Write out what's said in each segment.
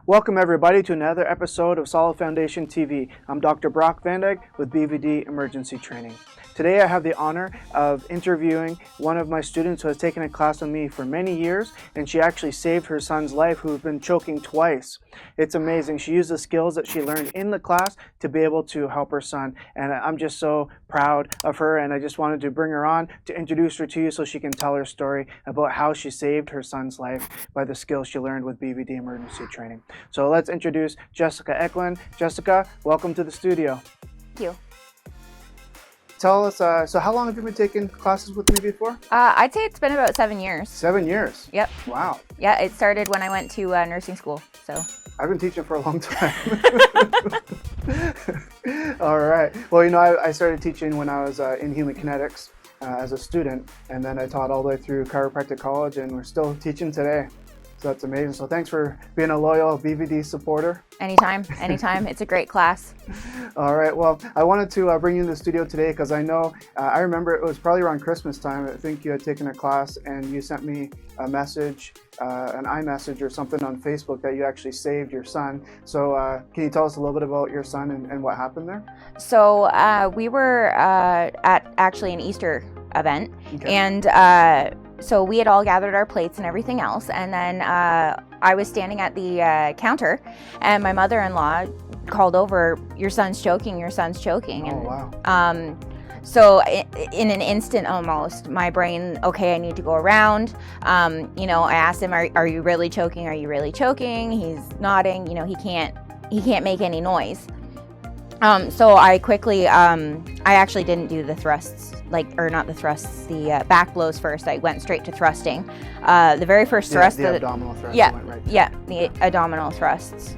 Welcome everybody to another episode of Solid Foundation TV. I'm Dr. Brock Van Dyke with BVD Emergency Training. Today I have the honor of interviewing one of my students who has taken a class with me for many years, and she actually saved her son's life who's been choking twice. It's amazing. She used the skills that she learned in the class to be able to help her son, and I'm just so proud of her, and I just wanted to bring her on to introduce her to you so she can tell her story about how she saved her son's life by the skills she learned with BVD Emergency Training. So let's introduce Jessica Eklund. Jessica, welcome to the studio. Thank you. Tell us, so how long have you been taking classes with me before? I'd say it's been about 7 years. 7 years? Yep. Wow. Yeah, it started when I went to nursing school, so. I've been teaching for a long time. All right. Well, you know, I started teaching when I was in human kinetics as a student, and then I taught all the way through chiropractic college, and we're still teaching today. So that's amazing. So thanks for being a loyal BVD supporter. Anytime. It's a great class. All right. Well, I wanted to bring you in the studio today because I know, I remember it was probably around Christmas time. I think you had taken a class and you sent me a message, an iMessage or something on Facebook that you actually saved your son. So can you tell us a little bit about your son and what happened there? So we were at actually an Easter event, Okay. and so we had all gathered our plates and everything else, and then I was standing at the counter, and my mother-in-law called over, your son's choking. Oh, wow. And so in an instant almost, my brain, okay, I need to go around. You know, I asked him, are you really choking? Are you really choking? He's nodding. You know, he can't make any noise. So I quickly, I actually didn't do the thrusts, the back blows first. I went straight to thrusting. The very first thrust. The abdominal thrust. Yeah, went right the abdominal thrusts.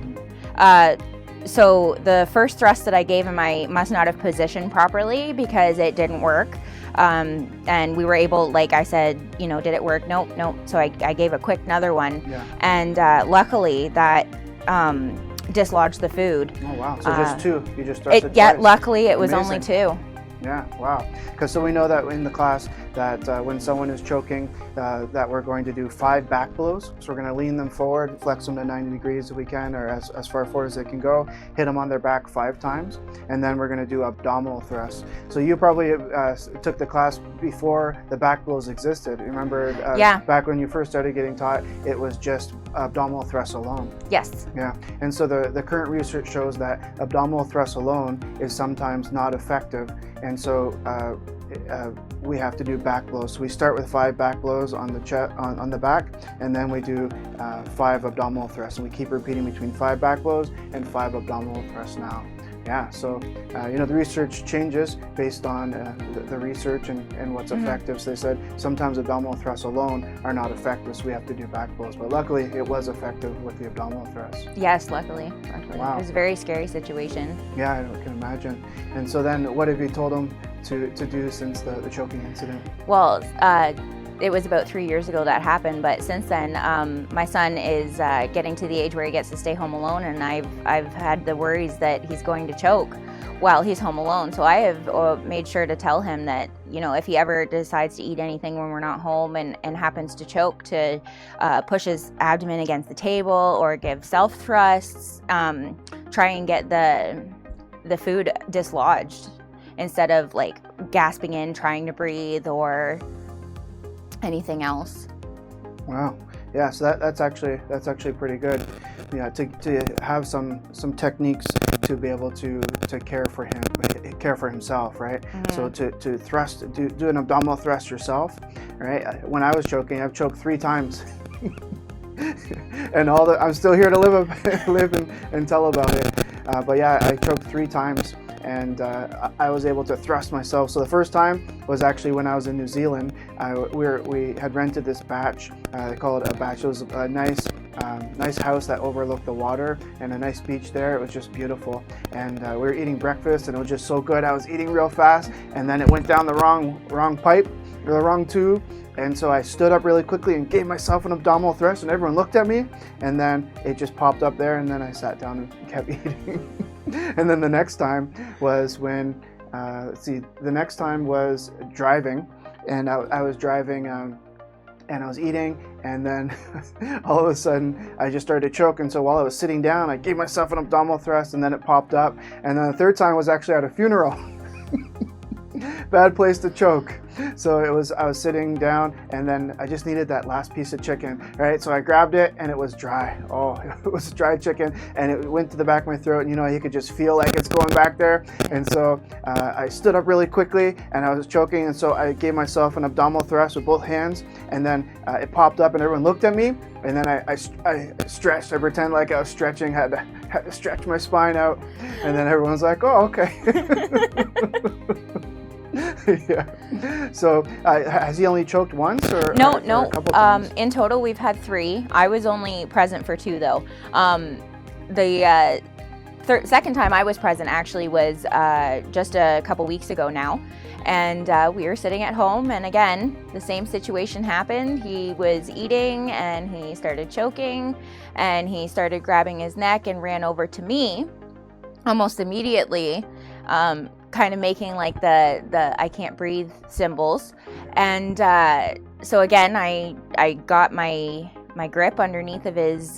So the first thrust that I gave him, I must not have positioned properly because it didn't work. And we were able, like I said, you know, did it work? Nope. So I gave a quick another one. Yeah. And luckily that dislodged the food. Oh, wow. So just two. You just thrusted Yeah, twice. luckily it was Amazing. only two. Yeah, wow. Because so we know that in the class that when someone is choking, that we're going to do 5 back blows. So we're going to lean them forward, flex them to 90 degrees if we can, or as far forward as they can go, hit them on their back 5 times, and then we're going to do abdominal thrusts. So you probably took the class before the back blows existed. Remember back when you first started getting taught, it was just abdominal thrusts alone. Yes. Yeah, and so the current research shows that abdominal thrust alone is sometimes not effective, and so we have to do back blows. So we start with 5 back blows on the chest, on the back, and then we do 5 abdominal thrusts, and we keep repeating between 5 back blows and 5 abdominal thrusts now. Yeah, so you know, the research changes based on the research and what's effective. So they said sometimes abdominal thrusts alone are not effective, so we have to do back blows. But luckily, it was effective with the abdominal thrusts. Yes, luckily. Wow. It was a very scary situation. Yeah, I can imagine. And so then what have you told them to do since the choking incident? Well, it was about 3 years ago that happened, but since then, my son is getting to the age where he gets to stay home alone, and I've had the worries that he's going to choke while he's home alone. So I have made sure to tell him that, you know, if he ever decides to eat anything when we're not home and happens to choke, to push his abdomen against the table or give self thrusts, try and get the food dislodged instead of like gasping in, trying to breathe, or anything else. Wow. Yeah, so that's actually pretty good. Yeah, to have some techniques to be able to care for himself, right? Mm-hmm. So to thrust, do an abdominal thrust yourself, right? When I was choking, I've choked 3 times. And I'm still here to live and tell about it. But yeah, I choked 3 times. And I was able to thrust myself. So the first time was actually when I was in New Zealand. We had rented this batch. They call it a batch. It was a nice house that overlooked the water and a nice beach there. It was just beautiful. And we were eating breakfast, and it was just so good. I was eating real fast, and then it went down the wrong pipe, or the wrong tube. And so I stood up really quickly and gave myself an abdominal thrust, and everyone looked at me, and then it just popped up there, and then I sat down and kept eating. And then the next time was when, the next time was driving, and I was driving, and I was eating, and then all of a sudden I just started to choke. And so while I was sitting down, I gave myself an abdominal thrust, and then it popped up. And then the third time was actually at a funeral. Bad place to choke. So I was sitting down, and then I just needed that last piece of chicken, right? So I grabbed it, and it was dry. Oh, it was dry chicken, and it went to the back of my throat, and you could just feel like it's going back there. And so I stood up really quickly, and I was choking, and so I gave myself an abdominal thrust with both hands, and then it popped up, and everyone looked at me, and then I stretched. I pretended like I was stretching, had to stretch my spine out, and then everyone's like, oh, okay. Yeah. So has he only choked once, or No. or a couple times? In total, we've had 3. I was only present for 2, though. The second time I was present actually was just a couple weeks ago now, and we were sitting at home, and again, the same situation happened. He was eating, and he started choking, and he started grabbing his neck and ran over to me almost immediately. Kind of making like the I can't breathe symbols, and so again I got my grip underneath of his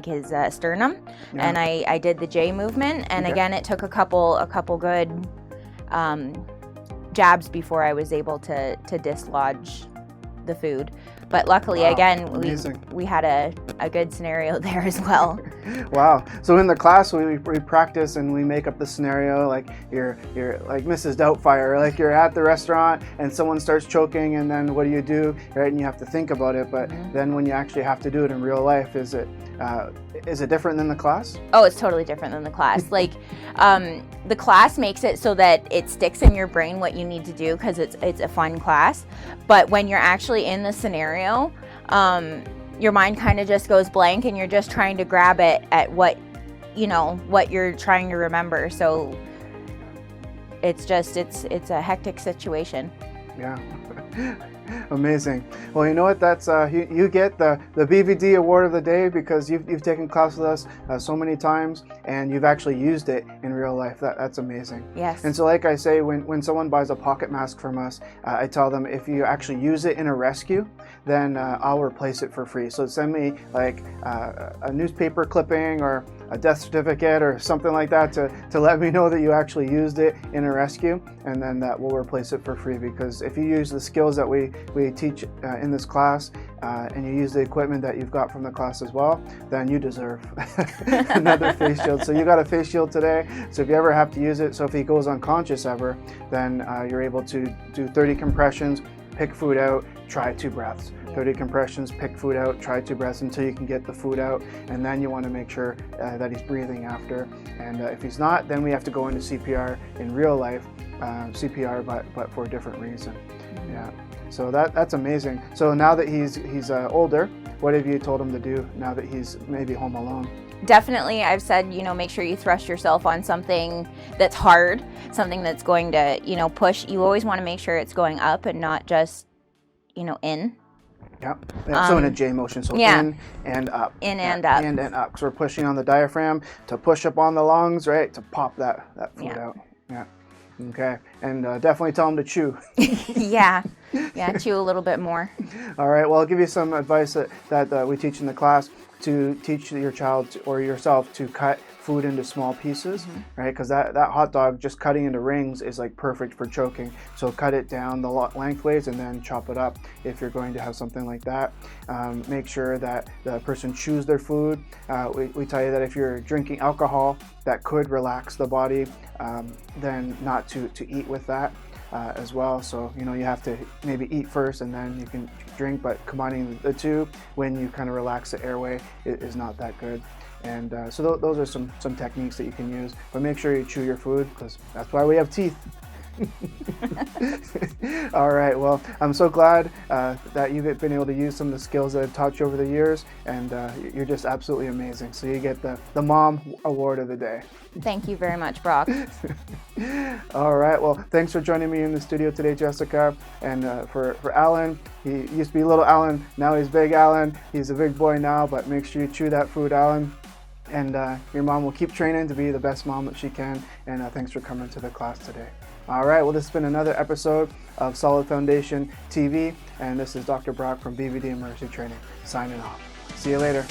his sternum, Yeah. and I did the J movement, and Okay. again it took a couple good jabs before I was able to dislodge the food. But luckily, Wow, again, amazing. we had a good scenario there as well. Wow. So in the class, we practice and we make up the scenario, like you're like Mrs. Doubtfire, like you're at the restaurant and someone starts choking, and then what do you do, right? And you have to think about it. But then when you actually have to do it in real life, is it different than the class? Oh, it's totally different than the class. Like, the class makes it so that it sticks in your brain what you need to do because it's a fun class. But when you're actually in the scenario, your mind kind of just goes blank, and you're just trying to grab it at what you're trying to remember. So it's a hectic situation. Yeah. Amazing. Well, you know what? That's you get the BVD award of the day because you've taken class with us so many times, and you've actually used it in real life. That's amazing. Yes. And so, like I say, when someone buys a pocket mask from us, I tell them if you actually use it in a rescue, then I'll replace it for free. So send me like a newspaper clipping or a death certificate or something like that to let me know that you actually used it in a rescue, and then that will replace it for free. Because if you use the skills that we teach in this class and you use the equipment that you've got from the class as well, then you deserve another face shield. So you got a face shield today, so if you ever have to use it, so if he goes unconscious ever, then you're able to do 30 compressions, pick food out, try 2 breaths. 30 compressions, pick food out, try 2 breaths until you can get the food out, and then you want to make sure that he's breathing after. And if he's not, then we have to go into CPR in real life, CPR, but for a different reason. Yeah. So that's amazing. So now that he's older, what have you told him to do now that he's maybe home alone? Definitely, I've said, make sure you thrust yourself on something that's hard, something that's going to, push. You always want to make sure it's going up and not just, in. Yeah. So in a J motion, so yeah. in and up. In and up. In and up. Because we're pushing on the diaphragm to push up on the lungs, right? To pop that food out. Yeah. Okay. And definitely tell him to chew. Yeah. Yeah, chew a little bit more. All right. Well, I'll give you some advice that we teach in the class to teach your child or yourself to cut food into small pieces, right? Because that hot dog just cutting into rings is like perfect for choking. So cut it down the lengthways and then chop it up if you're going to have something like that. Make sure that the person chews their food. We tell you that if you're drinking alcohol that could relax the body, then not to eat with that. As well. So, you have to maybe eat first and then you can drink, but combining the two when you kind of relax the airway is not that good. And so those are some techniques that you can use, but make sure you chew your food because that's why we have teeth. All right, well, I'm so glad that you've been able to use some of the skills that I've taught you over the years, and you're just absolutely amazing. So you get the Mom Award of the Day. Thank you very much, Brock. All right, well, thanks for joining me in the studio today, Jessica. And for Alan, he used to be little Alan, now he's big Alan. He's a big boy now, but make sure you chew that food, Alan. And your mom will keep training to be the best mom that she can. And thanks for coming to the class today. All right, well, this has been another episode of Solid Foundation TV, and this is Dr. Brock from BVD Emergency Training signing off. See you later.